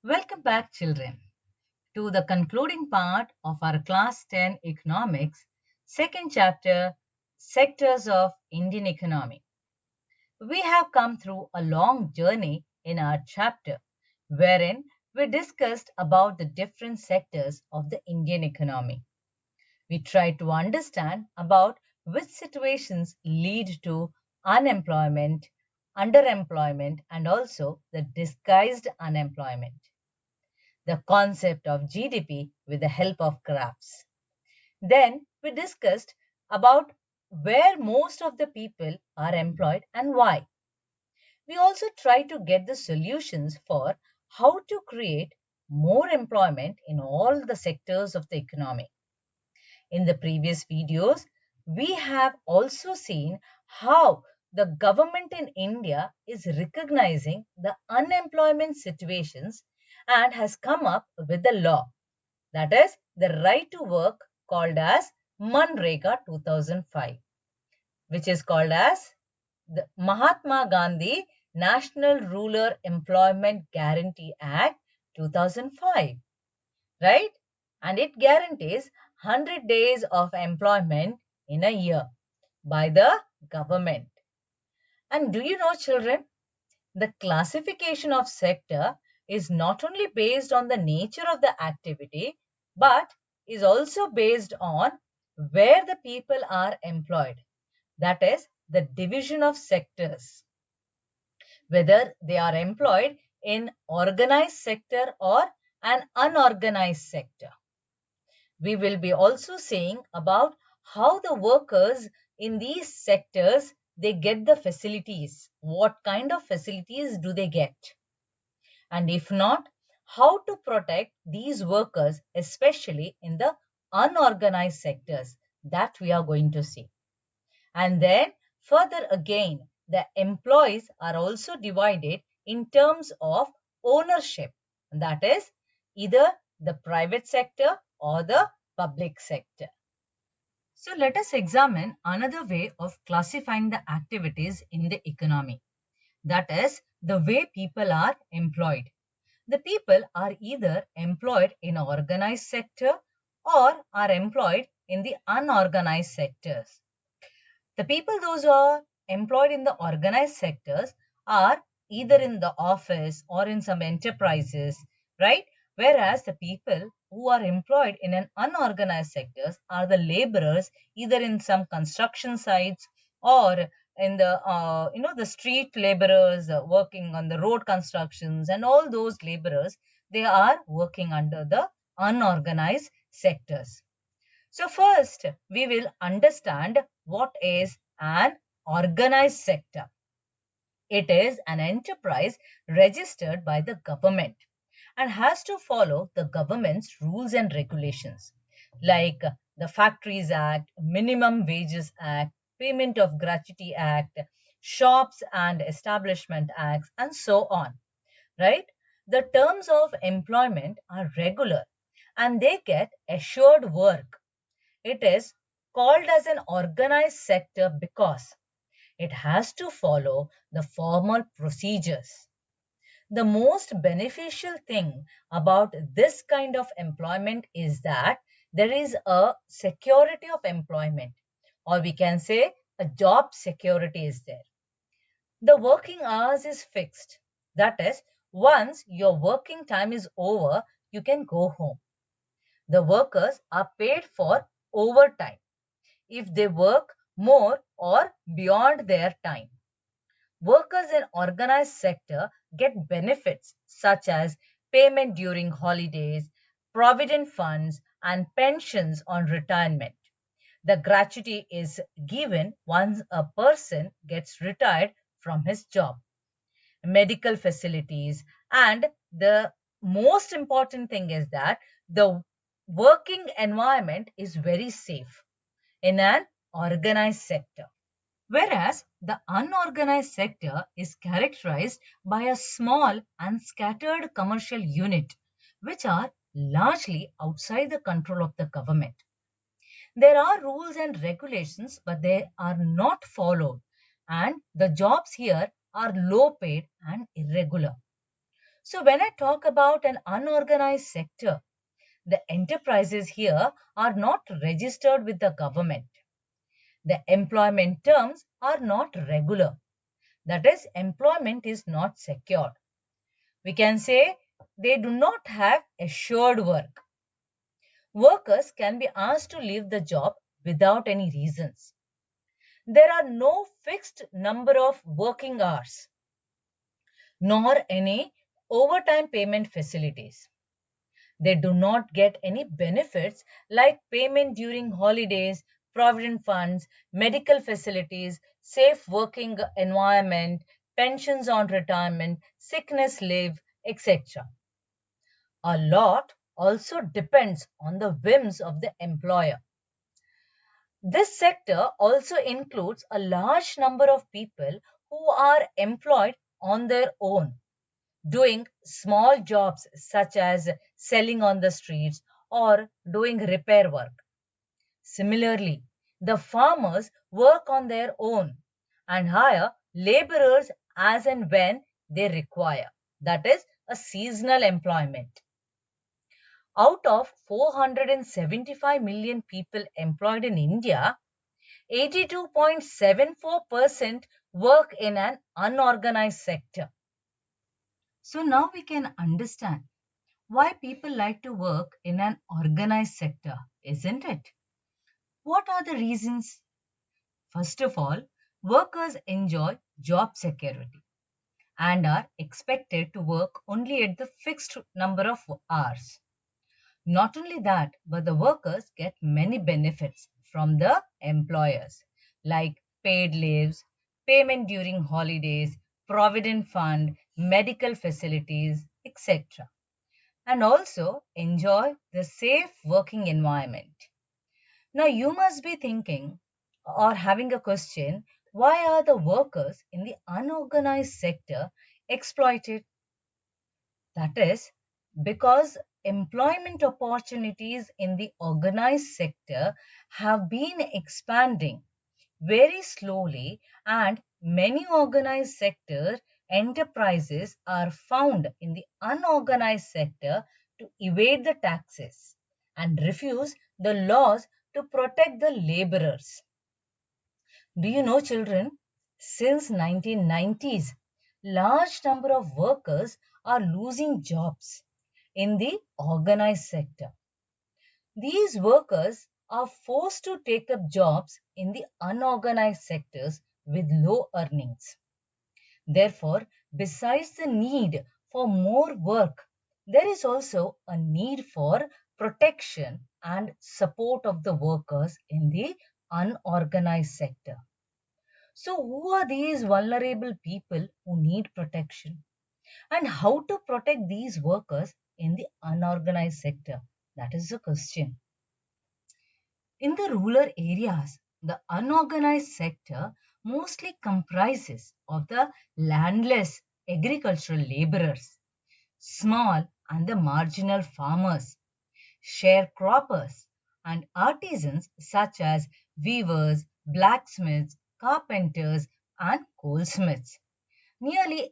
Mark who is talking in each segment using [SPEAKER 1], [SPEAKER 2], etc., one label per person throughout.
[SPEAKER 1] Welcome back, children, to the concluding part of our Class 10 Economics, second chapter, Sectors of Indian Economy. We have come through a long journey in our chapter, wherein we discussed about the different sectors of the Indian economy. We tried to understand about which situations lead to unemployment, underemployment, and also the disguised unemployment, the concept of GDP with the help of graphs. Then we discussed about where most of the people are employed and why. We also tried to get the solutions for how to create more employment in all the sectors of the economy. In the previous videos, we have also seen how the government in India is recognizing the unemployment situations and has come up with the law, that is the right to work, called as Manrega 2005, which is called as the Mahatma Gandhi National Rural Employment Guarantee Act 2005, right? And it guarantees 100 days of employment in a year by the government. And do you know, children, the classification of sector is not only based on the nature of the activity, but is also based on where the people are employed. That is the division of sectors, whether they are employed in organized sector or an unorganized sector. We will be also saying about how the workers in these sectors they get the facilities. What kind of facilities do they get? And if not, how to protect these workers, especially in the unorganized sectors, that we are going to see. And then further again, the employees are also divided in terms of ownership. That is either the private sector or the public sector. So let us examine another way of classifying the activities in the economy. That is the way people are employed. The people are either employed in organized sector or are employed in the unorganized sectors. The people those who are employed in the organized sectors are either in the office or in some enterprises, right? Whereas the people who are employed in an unorganized sectors are the laborers either in some construction sites or in the the street laborers working on the road constructions, and all those laborers they are working under the unorganized sectors. So first, we will understand what is an organized sector. It is an enterprise registered by the government and has to follow the government's rules and regulations like the Factories Act, Minimum Wages Act, Payment of Gratuity Act, Shops and Establishment Acts, and so on, right? The terms of employment are regular and they get assured work. It is called as an organized sector because it has to follow the formal procedures. The most beneficial thing about this kind of employment is that there is a security of employment, or we can say a job security is there. The working hours is fixed. That is, once your working time is over, you can go home. The workers are paid for overtime if they work more or beyond their time. Workers in organized sector get benefits such as payment during holidays, provident funds, and pensions on retirement. The gratuity is given once a person gets retired from his job. Medical facilities, and the most important thing is that the working environment is very safe in an organized sector. Whereas the unorganized sector is characterized by a small and scattered commercial unit, which are largely outside the control of the government. There are rules and regulations, but they are not followed, and the jobs here are low paid and irregular. So when I talk about an unorganized sector, the enterprises here are not registered with the government. The employment terms are not regular. That is, employment is not secured. We can say they do not have assured work. Workers can be asked to leave the job without any reasons. There are no fixed number of working hours, nor any overtime payment facilities. They do not get any benefits like payment during holidays, provident funds, medical facilities, safe working environment, pensions on retirement, sickness leave, etc. A lot also depends on the whims of the employer. This sector also includes a large number of people who are employed on their own, doing small jobs such as selling on the streets or doing repair work. Similarly, the farmers work on their own and hire laborers as and when they require. That is a seasonal employment. Out of 475 million people employed in India, 82.74% work in an unorganized sector. So now we can understand why people like to work in an organized sector, isn't it? What are the reasons? First of all, workers enjoy job security and are expected to work only at the fixed number of hours. Not only that, but the workers get many benefits from the employers like paid leaves, payment during holidays, provident fund, medical facilities, etc. And also enjoy the safe working environment. Now you must be thinking or having a question, why are the workers in the unorganized sector exploited? That is because employment opportunities in the organized sector have been expanding very slowly, and many organized sector enterprises are found in the unorganized sector to evade the taxes and refuse the laws to protect the laborers. Do you know, children, since 1990s, large number of workers are losing jobs in the organized sector. These workers are forced to take up jobs in the unorganized sectors with low earnings. Therefore, besides the need for more work, there is also a need for protection and support of the workers in the unorganized sector. So, who are these vulnerable people who need protection? And how to protect these workers in the unorganized sector? That is the question. In the rural areas, the unorganized sector mostly comprises of the landless agricultural laborers, small and the marginal farmers, sharecroppers, and artisans such as weavers, blacksmiths, carpenters, and goldsmiths. Nearly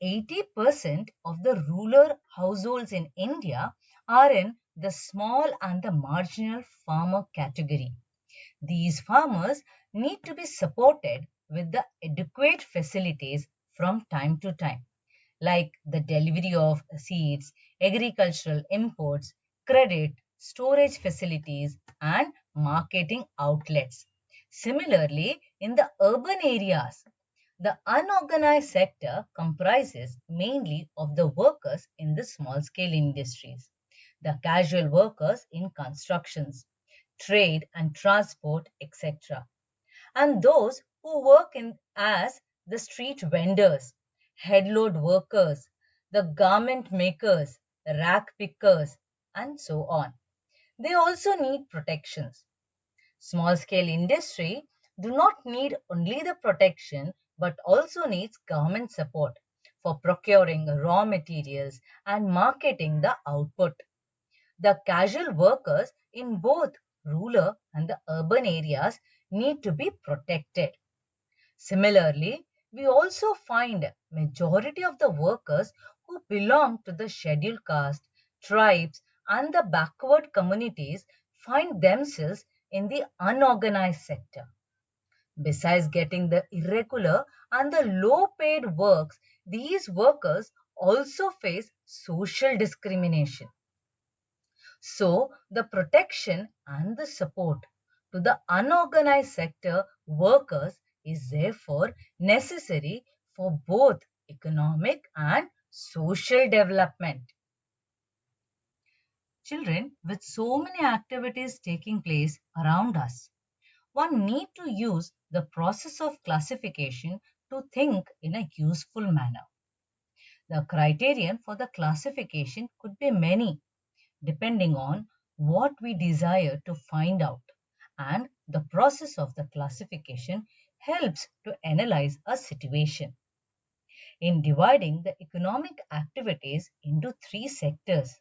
[SPEAKER 1] 80% of the rural households in India are in the small and the marginal farmer category. These farmers need to be supported with the adequate facilities from time to time, like the delivery of seeds, agricultural imports, credit, storage facilities, and marketing outlets. Similarly, in the urban areas, the unorganized sector comprises mainly of the workers in the small scale industries, the casual workers in constructions, trade and transport, etc., and those who work in as the street vendors, headload workers, the garment makers, rack pickers, and so on. They also need protections. Small scale industry do not need only the protection but also needs government support for procuring raw materials and marketing the output. The casual workers in both rural and the urban areas need to be protected. Similarly, we also find majority of the workers who belong to the scheduled caste, tribes, and the backward communities find themselves in the unorganized sector. Besides getting the irregular and the low paid works, these workers also face social discrimination. So, the protection and the support to the unorganized sector workers is therefore necessary for both economic and social development. Children, with so many activities taking place around us, one need to use the process of classification to think in a useful manner. The criterion for the classification could be many, depending on what we desire to find out, and the process of the classification helps to analyze a situation. In dividing the economic activities into three sectors,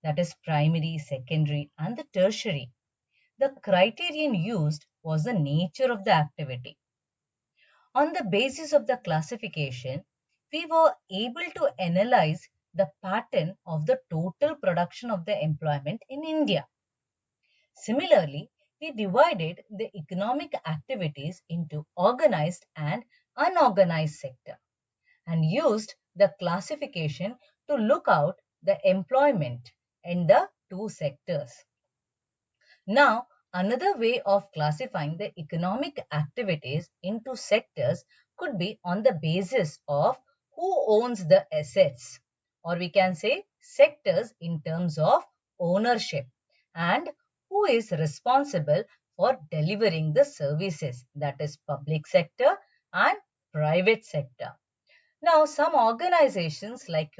[SPEAKER 1] that is primary, secondary, and the tertiary, the criterion used was the nature of the activity. On the basis of the classification, we were able to analyze the pattern of the total production of the employment in India. Similarly, we divided the economic activities into organized and unorganized sector and used the classification to look out the employment in the two sectors. Now, another way of classifying the economic activities into sectors could be on the basis of who owns the assets, or we can say sectors in terms of ownership, and who is responsible for delivering the services, that is public sector and private sector. Now, some organizations like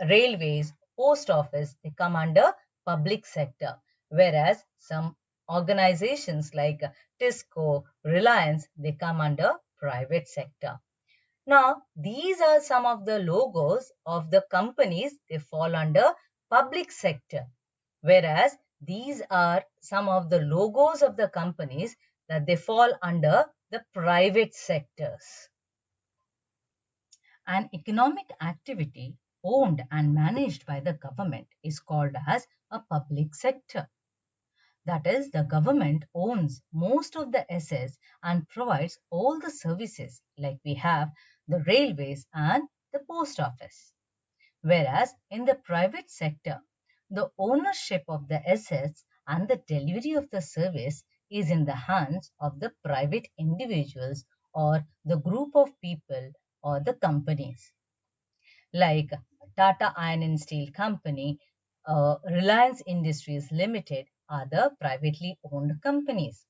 [SPEAKER 1] railways, post office, they come under public sector, whereas some organizations like Tisco, Reliance, they come under private sector. Now, these are some of the logos of the companies, they fall under public sector, whereas these are some of the logos of the companies that they fall under the private sectors. An economic activity owned and managed by the government is called as a public sector. That is, the government owns most of the assets and provides all the services like we have the railways and the post office. Whereas in the private sector, the ownership of the assets and the delivery of the service is in the hands of the private individuals or the group of people or the companies. Like Tata Iron and Steel Company, Reliance Industries Limited are the privately owned companies.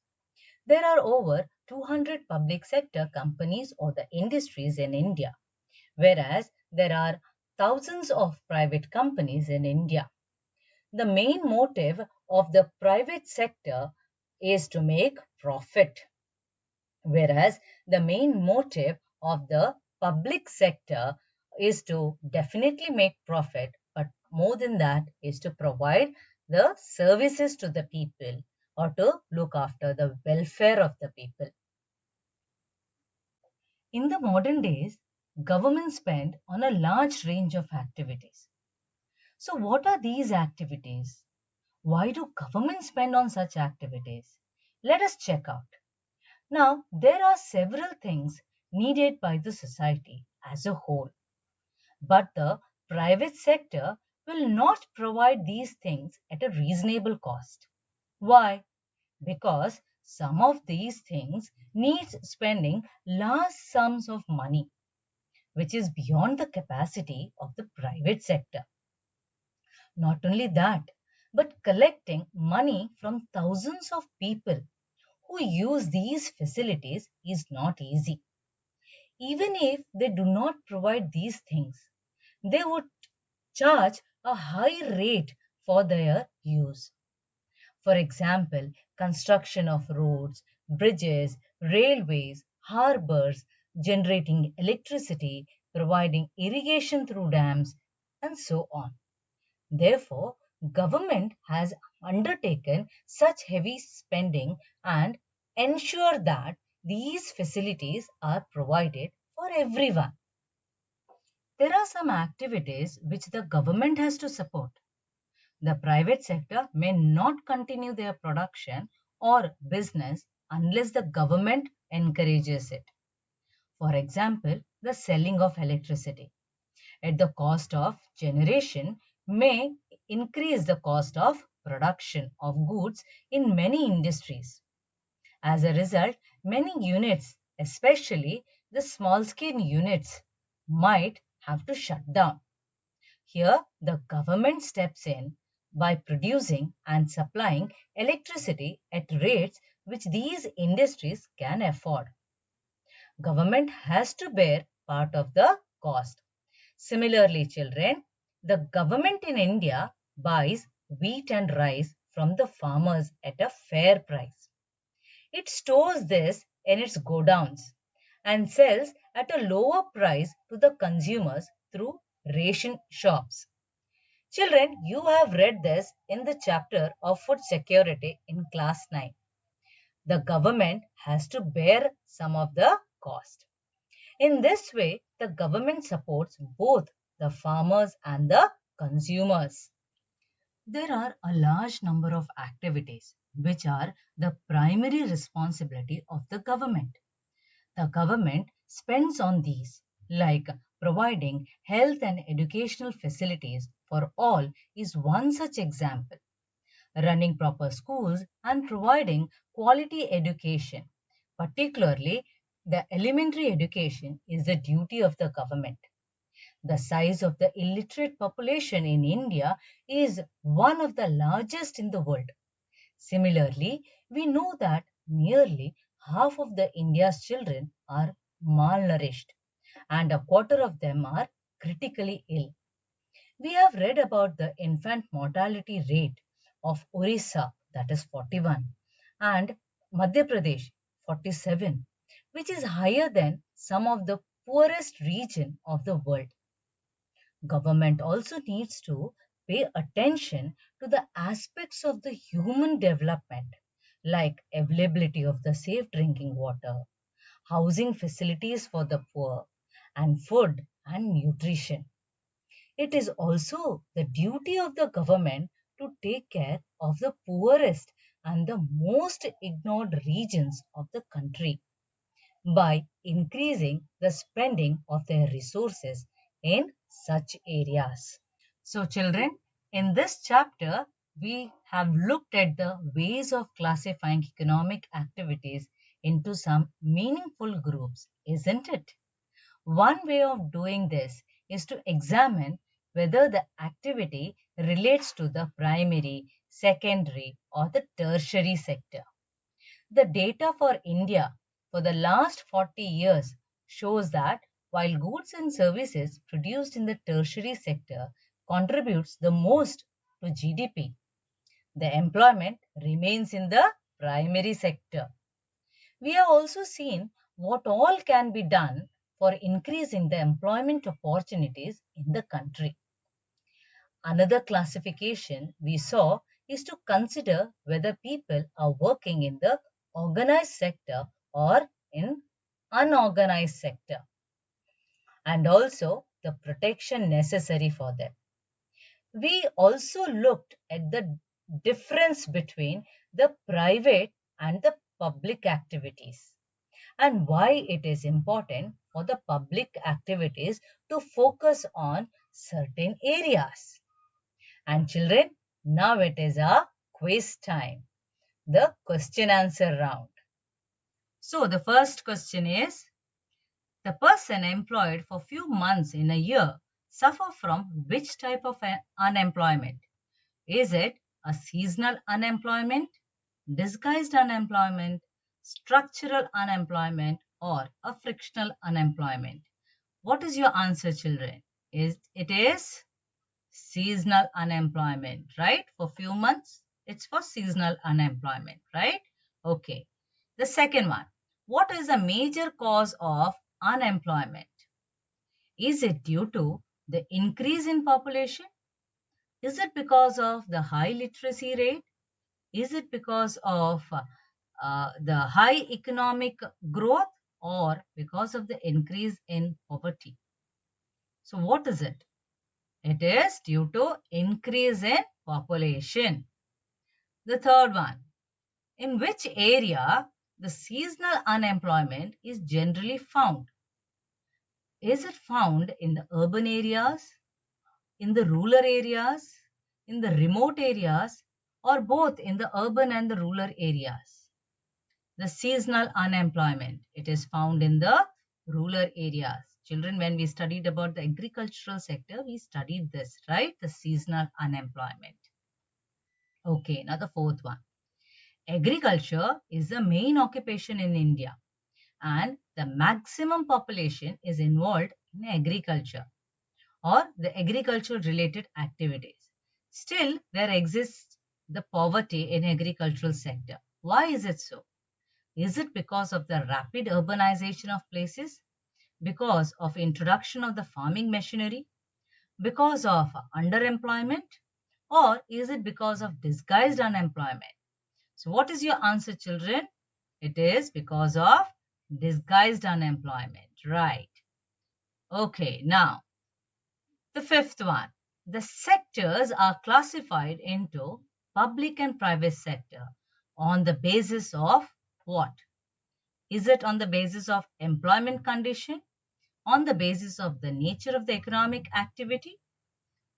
[SPEAKER 1] There are over 200 public sector companies or the industries in India, whereas there are thousands of private companies in India. The main motive of the private sector is to make profit, whereas the main motive of the public sector is to definitely make profit, but more than that is to provide the services to the people or to look after the welfare of the people. In the modern days, governments spend on a large range of activities. So, what are these activities? Why do governments spend on such activities? Let us check out. Now, there are several things needed by the society as a whole, but the private sector will not provide these things at a reasonable cost. Why? Because some of these things needs spending large sums of money, which is beyond the capacity of the private sector. Not only that, but collecting money from thousands of people who use these facilities is not easy. Even if they do not provide these things, they would charge a high rate for their use. For example, construction of roads, bridges, railways, harbors, generating electricity, providing irrigation through dams, and so on. Therefore, government has undertaken such heavy spending and ensure that these facilities are provided for everyone. There are some activities which the government has to support. The private sector may not continue their production or business unless the government encourages it. For example, the selling of electricity at the cost of generation may increase the cost of production of goods in many industries. As a result, many units, especially the small scale units, might have to shut down. Here, the government steps in by producing and supplying electricity at rates which these industries can afford. Government has to bear part of the cost. Similarly, children, the government in India buys wheat and rice from the farmers at a fair price. It stores this in its godowns and sells at a lower price to the consumers through ration shops. Children, you have read this in the chapter of food security in class 9. The government has to bear some of the cost. In this way, the government supports both the farmers and the consumers. There are a large number of activities which are the primary responsibility of the government. The government spends on these, like providing health and educational facilities for all is one such example. Running proper schools and providing quality education, particularly the elementary education, is the duty of the government. The size of the illiterate population in India is one of the largest in the world. Similarly, we know that nearly half of the India's children are malnourished and a quarter of them are critically ill. We have read about the infant mortality rate of Orissa, that is 41, and Madhya Pradesh, 47, which is higher than some of the poorest region of the world. Government also needs to pay attention to the aspects of the human development like availability of the safe drinking water, housing facilities for the poor, and food and nutrition. It is also the duty of the government to take care of the poorest and the most ignored regions of the country by increasing the spending of their resources in such areas. So, children, in this chapter, we have looked at the ways of classifying economic activities into some meaningful groups, isn't it? One way of doing this is to examine whether the activity relates to the primary, secondary, or the tertiary sector. The data for India for the last 40 years shows that while goods and services produced in the tertiary sector contributes the most to GDP, the employment remains in the primary sector. We have also seen what all can be done for increasing the employment opportunities in the country. Another classification we saw is to consider whether people are working in the organized sector or in unorganized sector, and also the protection necessary for them. We also looked at the difference between the private and the public activities and why it is important for the public activities to focus on certain areas. And children, now it is a quiz time, the question answer round. So the first question is, the person employed for few months in a year suffer from which type of unemployment? Is it a seasonal unemployment, disguised unemployment, structural unemployment, or a frictional unemployment? What is your answer, children? It is seasonal unemployment, right? For few months, it's for seasonal unemployment, right? Okay. The second one, what is a major cause of unemployment? Is it due to the increase in population? Is it because of the high literacy rate? Is it because of the high economic growth or because of the increase in poverty? So what is it? It is due to increase in population. The third one, in which area the seasonal unemployment is generally found? Is it found in the urban areas, in the rural areas, in the remote areas, or both in the urban and the rural areas? The seasonal unemployment, it is found in the rural areas. Children, when we studied about the agricultural sector, we studied this, right? The seasonal unemployment. Okay, now the fourth one. Agriculture is the main occupation in India, and the maximum population is involved in agriculture or the agriculture related activities. Still, there exists the poverty in agricultural sector. Why is it so? Is it because of the rapid urbanization of places? Because of introduction of the farming machinery? Because of underemployment? Or is it because of disguised unemployment? So what is your answer, children? It is because of disguised unemployment, right? Okay, now the fifth one. The sectors are classified into public and private sector on the basis of what? Is it on the basis of employment condition? On the basis of the nature of the economic activity?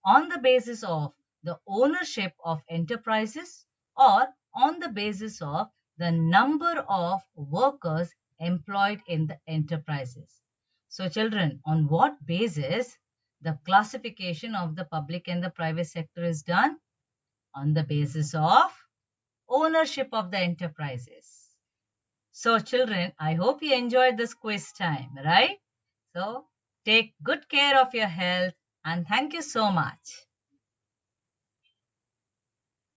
[SPEAKER 1] On the basis of the ownership of enterprises? Or on the basis of the number of workers employed in the enterprises? So children, on what basis the classification of the public and the private sector is done? On the basis of ownership of the enterprises. So children, I hope you enjoyed this quiz time, right? So take good care of your health and thank you so much.